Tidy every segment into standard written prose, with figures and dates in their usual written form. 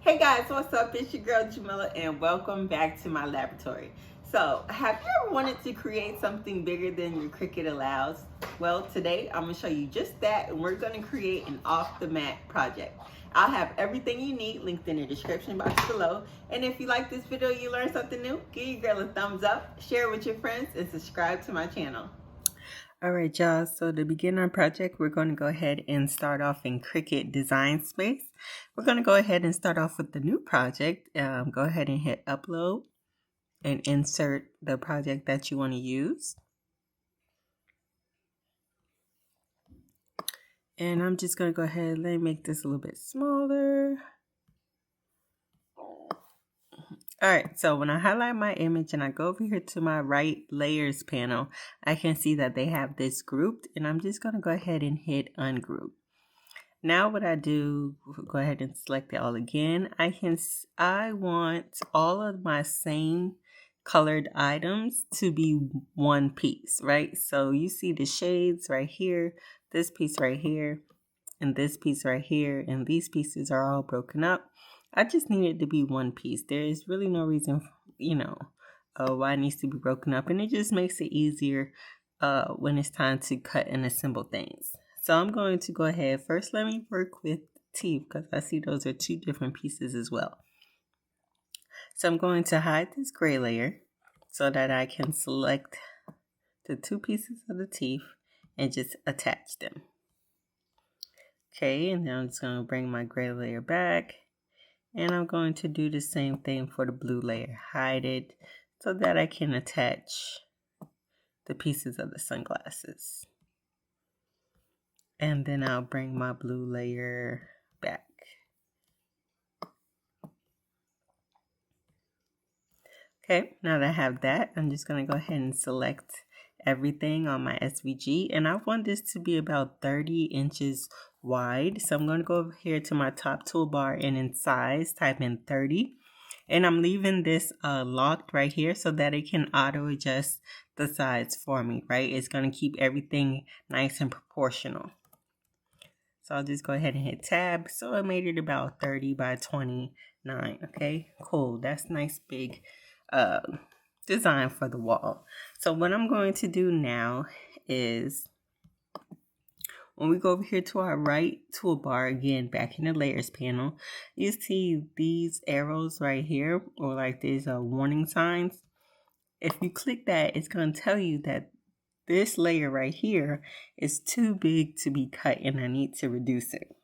Hey guys, what's up? It's your girl Jamila and welcome back to my laboratory. So, have you ever wanted to create something bigger than your Cricut allows? Well, today I'm going to show you just that, and we're going to create an off the mat project. I'll have everything you need linked in the description box below. And if you like this video, you learned something new, give your girl a thumbs up, share it with your friends, and subscribe to my channel. All right, y'all, so to begin our project, we're going to go ahead and start off in Cricut Design Space. We're going to go ahead and start off with the new project. Go ahead and hit upload and insert the project that you want to use. And I'm just going to go ahead and make this a little bit smaller. All right, so when I highlight my image and I go over here to my right layers panel, I can see that they have this grouped, and I'm just going to go ahead and hit ungroup. Now what I do, go ahead and select it all again. I want all of my same colored items to be one piece, right? So you see the shades right here, this piece right here, and this piece right here, and these pieces are all broken up. I just need it to be one piece. There is really no reason, why it needs to be broken up, and it just makes it easier when it's time to cut and assemble things. So I'm going to go ahead. First, let me work with teeth because I see those are two different pieces as well. So I'm going to hide this gray layer so that I can select the two pieces of the teeth and just attach them. Okay, and now I'm just going to bring my gray layer back. And I'm going to do the same thing for the blue layer. Hide it so that I can attach the pieces of the sunglasses. And then I'll bring my blue layer back. Okay, now that I have that, I'm just going to go ahead and select everything on my SVG. And I want this to be about 30 inches wide. So I'm going to go over here to my top toolbar and in size, type in 30. And I'm leaving this locked right here so that it can auto adjust the size for me, right? It's going to keep everything nice and proportional. So I'll just go ahead and hit tab. So I made it about 30 by 29. Okay, cool. That's nice big design for the wall. So what I'm going to do now is when we go over here to our right toolbar, again, back in the layers panel, you see these arrows right here, or like these warning signs. If you click that, it's going to tell you that this layer right here is too big to be cut and I need to reduce it.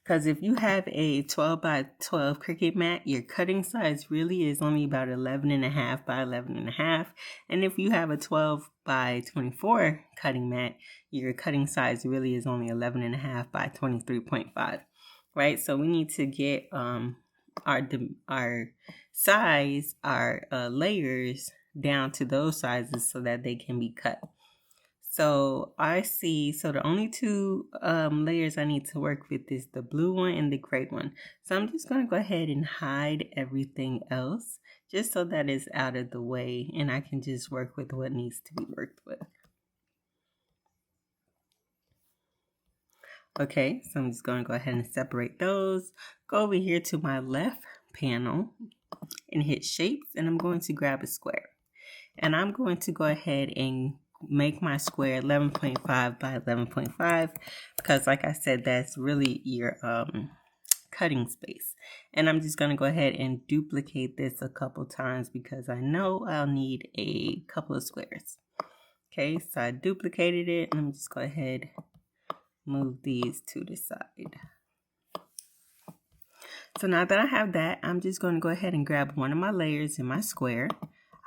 Because if you have a 12 by 12 Cricut mat, your cutting size really is only about 11.5 by 11.5. And if you have a 12 by 24 cutting mat, your cutting size really is only 11.5 by 23.5. Right? So we need to get our size, our layers down to those sizes so that they can be cut. So I see, so the only two layers I need to work with is the blue one and the gray one. So I'm just going to go ahead and hide everything else just so that it's out of the way and I can just work with what needs to be worked with. Okay, so I'm just going to go ahead and separate those. Go over here to my left panel and hit shapes, and I'm going to grab a square. And I'm going to go ahead and make my square 11.5 by 11.5 because, like I said, that's really your cutting space. And I'm just going to go ahead and duplicate this a couple times because I know I'll need a couple of squares. Okay, so I duplicated it. Let me just go ahead move these to the side. So now that I have that, I'm just going to go ahead and grab one of my layers in my square,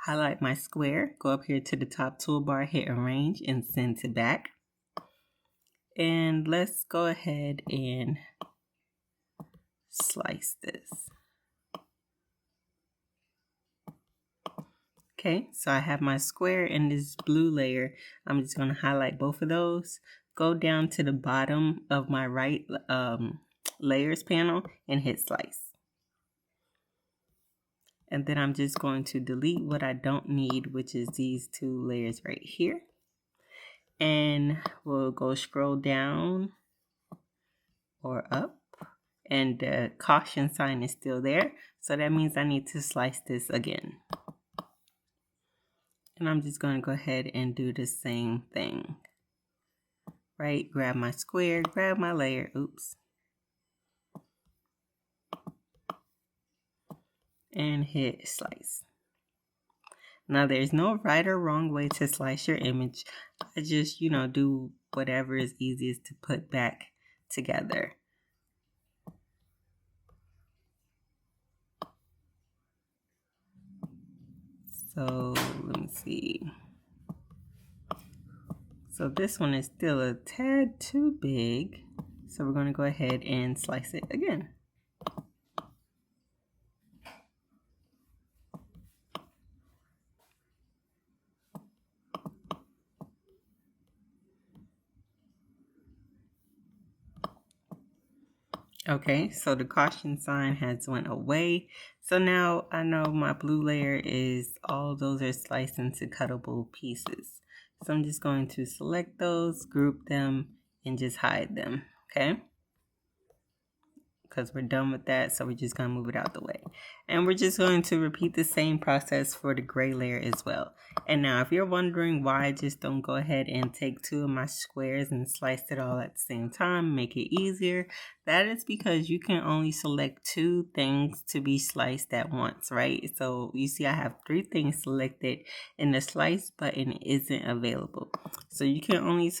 highlight my square, go up here to the top toolbar, hit arrange and send to back. And let's go ahead and slice this. Okay, so I have my square and this blue layer. I'm just going to highlight both of those, go down to the bottom of my right layers panel and hit slice. And then I'm just going to delete what I don't need, which is these two layers right here. And we'll go scroll down or up and the caution sign is still there. So that means I need to slice this again. And I'm just going to go ahead and do the same thing. Right, grab my square, grab my layer, oops. And hit slice. Now there's no right or wrong way to slice your image. I just, do whatever is easiest to put back together. So let me see. So this one is still a tad too big. So we're going to go ahead and slice it again. Okay, so the caution sign has went away. So now I know my blue layer is, all those are sliced into cuttable pieces. So I'm just going to select those, group them, and just hide them, okay? Because we're done with that, so we're just going to move it out the way. And we're just going to repeat the same process for the gray layer as well. And now if you're wondering why I just don't go ahead and take two of my squares and slice it all at the same time, make it easier, that is because you can only select two things to be sliced at once, right? So you see I have three things selected and the slice button isn't available. So you can only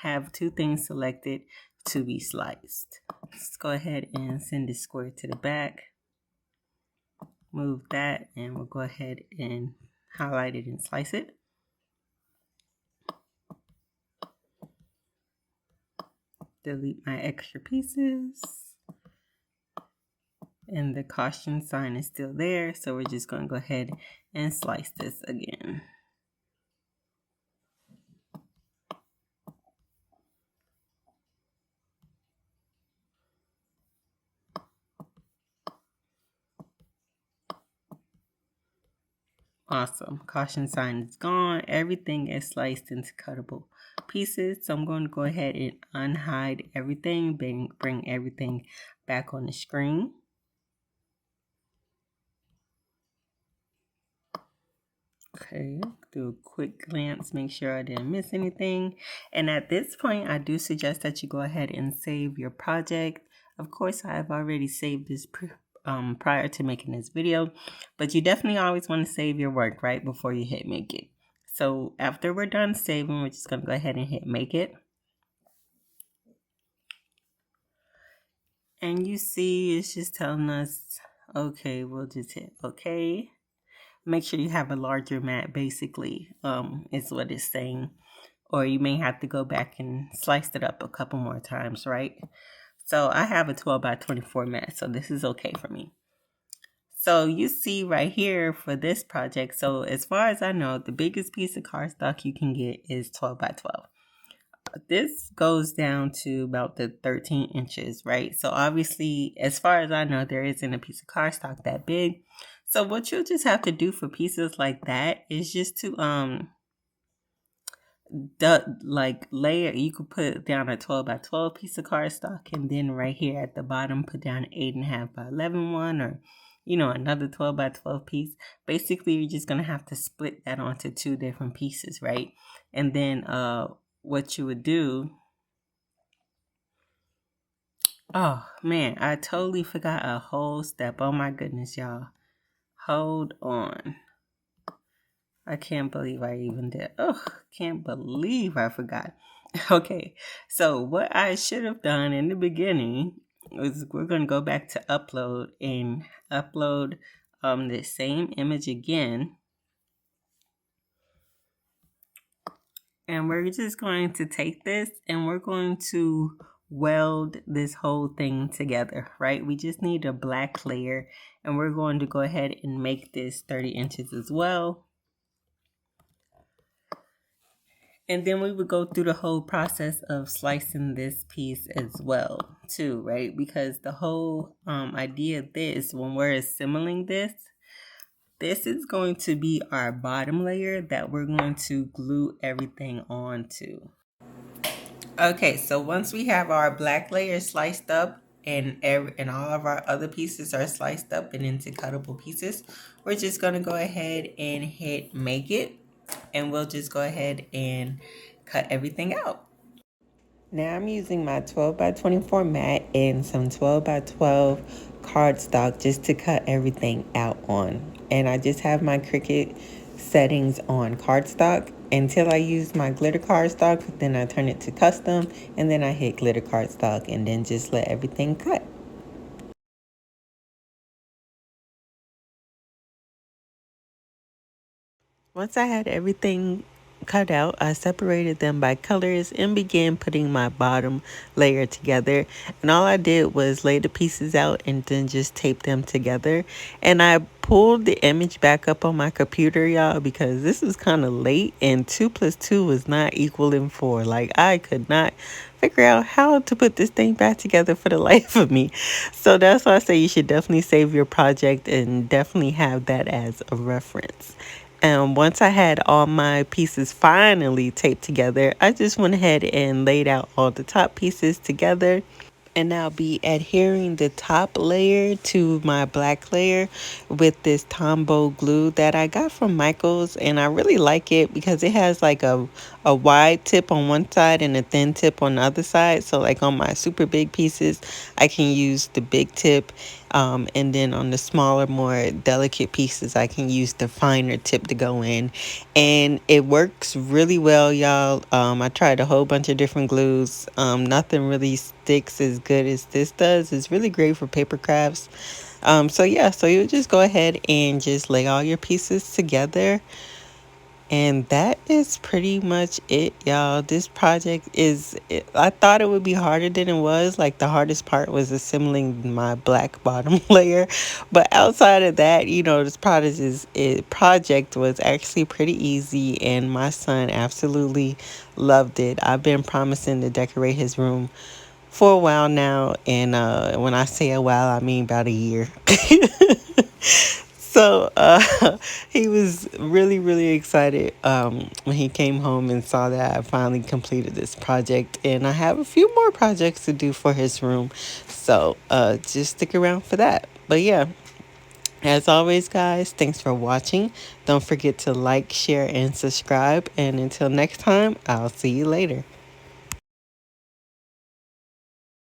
have two things selected to be sliced. Let's go ahead and send this square to the back. Move that, and we'll go ahead and highlight it and slice it. Delete my extra pieces. And the caution sign is still there, so we're just going to go ahead and slice this again. Awesome. Caution sign is gone. Everything is sliced into cuttable pieces. So I'm going to go ahead and unhide everything, bring everything back on the screen. Okay, do a quick glance, make sure I didn't miss anything. And at this point, I do suggest that you go ahead and save your project. Of course, I have already saved this prior to making this video, but you definitely always want to save your work right before you hit make it. So after we're done saving, we're just going to go ahead and hit make it. And you see it's just telling us, okay, we'll just hit okay. Make sure you have a larger mat, basically, is what it's saying. Or you may have to go back and slice it up a couple more times, right? So I have a 12 by 24 mat, so this is okay for me. So you see right here for this project, so as far as I know, the biggest piece of cardstock you can get is 12 by 12. This goes down to about the 13 inches, right? So obviously, as far as I know, there isn't a piece of cardstock that big. So what you'll just have to do for pieces like that is just to layer. You could put down a 12 by 12 piece of cardstock, and then right here at the bottom put down an 8.5 by 11 one, or another 12 by 12 piece. Basically, you're just gonna have to split that onto two different pieces, right? And then what you would do, oh man, I totally forgot a whole step. Oh my goodness, y'all. Hold on. I can't believe I even did. Oh, can't believe I forgot. Okay, so what I should have done in the beginning is we're going to go back to upload and upload the same image again. And we're just going to take this and we're going to weld this whole thing together, right? We just need a black layer, and we're going to go ahead and make this 30 inches as well. And then we would go through the whole process of slicing this piece as well, too, right? Because the whole idea of this, when we're assembling this is going to be our bottom layer that we're going to glue everything onto. Okay, so once we have our black layer sliced up and all of our other pieces are sliced up and into cuttable pieces, we're just going to go ahead and hit make it, and we'll just go ahead and cut everything out. Now I'm using my 12 by 24 mat and some 12 by 12 cardstock just to cut everything out on. And I just have my Cricut settings on cardstock until I use my glitter cardstock. Then I turn it to custom, and then I hit glitter cardstock, and then just let everything cut. Once I had everything cut out, I separated them by colors and began putting my bottom layer together. And all I did was lay the pieces out and then just tape them together. And I pulled the image back up on my computer, y'all, because this was kind of late and 2 plus 2 was not equaling 4. Like, I could not figure out how to put this thing back together for the life of me. So that's why I say you should definitely save your project and definitely have that as a reference. And once I had all my pieces finally taped together, I just went ahead and laid out all the top pieces together. And I'll be adhering the top layer to my black layer with this Tombow glue that I got from Michael's. And I really like it because it has like a wide tip on one side and a thin tip on the other side. So like on my super big pieces, I can use the big tip. And then on the smaller, more delicate pieces, I can use the finer tip to go in. And it works really well, y'all. I tried a whole bunch of different glues. Nothing really sticks as good as this does. It's really great for paper crafts. So yeah, so you just go ahead and just lay all your pieces together. And that is pretty much it, y'all. This project I thought it would be harder than it was. Like, the hardest part was assembling my black bottom layer. But outside of that, this project was actually pretty easy. And my son absolutely loved it. I've been promising to decorate his room for a while now. And when I say a while, I mean about a year. So he was really, really excited when he came home and saw that I finally completed this project. And I have a few more projects to do for his room. So just stick around for that. But yeah, as always, guys, thanks for watching. Don't forget to like, share, and subscribe. And until next time, I'll see you later.